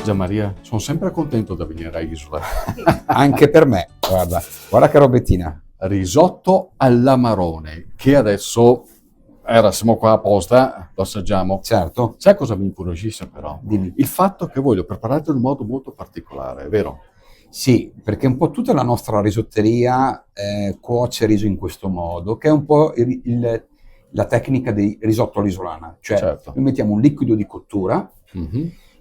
Gianmaria, sono sempre contento di venire a Isola. Anche per me, guarda che robettina. Risotto all'amarone, che adesso siamo qua apposta, lo assaggiamo. Certo. Sai cosa mi incuriosisce però? Dimmi. Il fatto che voi lo preparate in un modo molto particolare, vero? Sì, perché un po' tutta la nostra risotteria cuoce riso in questo modo, che è un po' la tecnica di risotto all'isolana. Cioè, certo, noi mettiamo un liquido di cottura,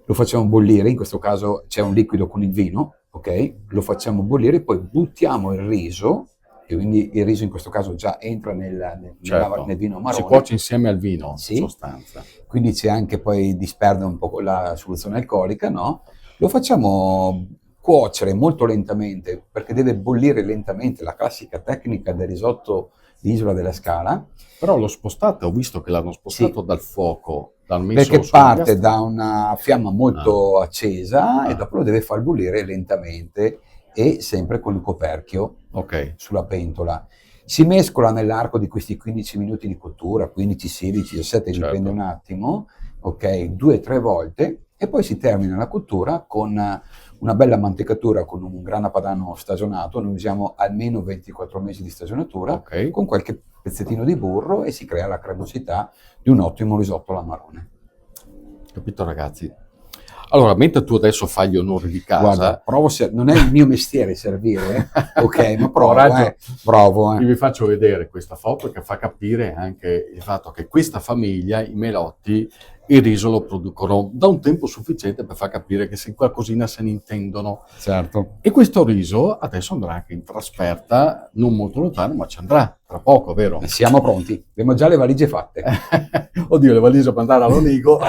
lo facciamo bollire, in questo caso c'è un liquido con il vino, ok? Lo facciamo bollire, poi buttiamo il riso, e quindi il riso in questo caso già entra nel vino amarone. Si cuoce insieme al vino, sì, in sostanza. Quindi c'è anche, poi disperde un po' la soluzione alcolica, no? Lo facciamo cuocere molto lentamente, perché deve bollire lentamente, la classica tecnica del risotto di Isola della Scala. Però lo spostate, ho visto che l'hanno spostato dal fuoco, l'hanno messo perché sulla parte piastra. da una fiamma molto accesa e dopo lo deve far bollire lentamente e sempre con il coperchio sulla pentola. Si mescola nell'arco di questi 15 minuti di cottura, 15, 16, 17, dipende un attimo, ok, 2-3 volte, e poi si termina la cottura con una bella mantecatura con un grana padano stagionato. Noi usiamo almeno 24 mesi di stagionatura, con qualche pezzettino di burro, e si crea la cremosità di un ottimo risotto all'amarone. Capito, ragazzi? Allora, mentre tu adesso fai gli onori di casa... Guarda, non è il mio mestiere servire, ok, ma provo. Io vi faccio vedere questa foto che fa capire anche il fatto che questa famiglia, i Melotti, il riso lo producono da un tempo sufficiente per far capire che se qualcosina se ne intendono. Certo. E questo riso adesso andrà anche in trasferta, non molto lontano, ma ci andrà tra poco, vero? Siamo pronti, abbiamo già le valigie fatte. Oddio, le valigie per andare all'Onigo.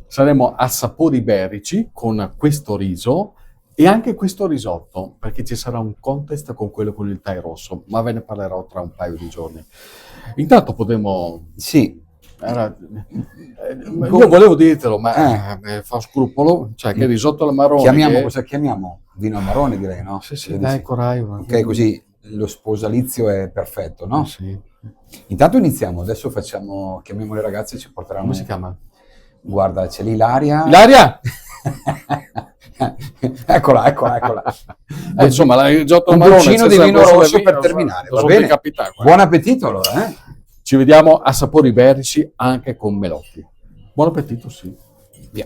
Saremo a Sapori Iberici con questo riso e anche questo risotto, perché ci sarà un contest con quello con il thai rosso, ma ve ne parlerò tra un paio di giorni. Intanto potremo... Sì. Io volevo dirtelo, ma fa scrupolo, cioè che risotto all'amarone... Cosa chiamiamo? Vino amarone, direi, no? Sì, dai, corai. Ok, così lo sposalizio è perfetto, no? Sì. Intanto iniziamo, adesso chiamiamo le ragazze e ci porteranno... Come si chiama? Guarda, c'è l'Ilaria. Ilaria! eccola. Insomma, il risotto un all'amarone, goccino di vino rosso per terminare, va bene? Buon appetito allora, Ci vediamo a Sapori Iberici anche con Melotti. Buon appetito, sì. Via.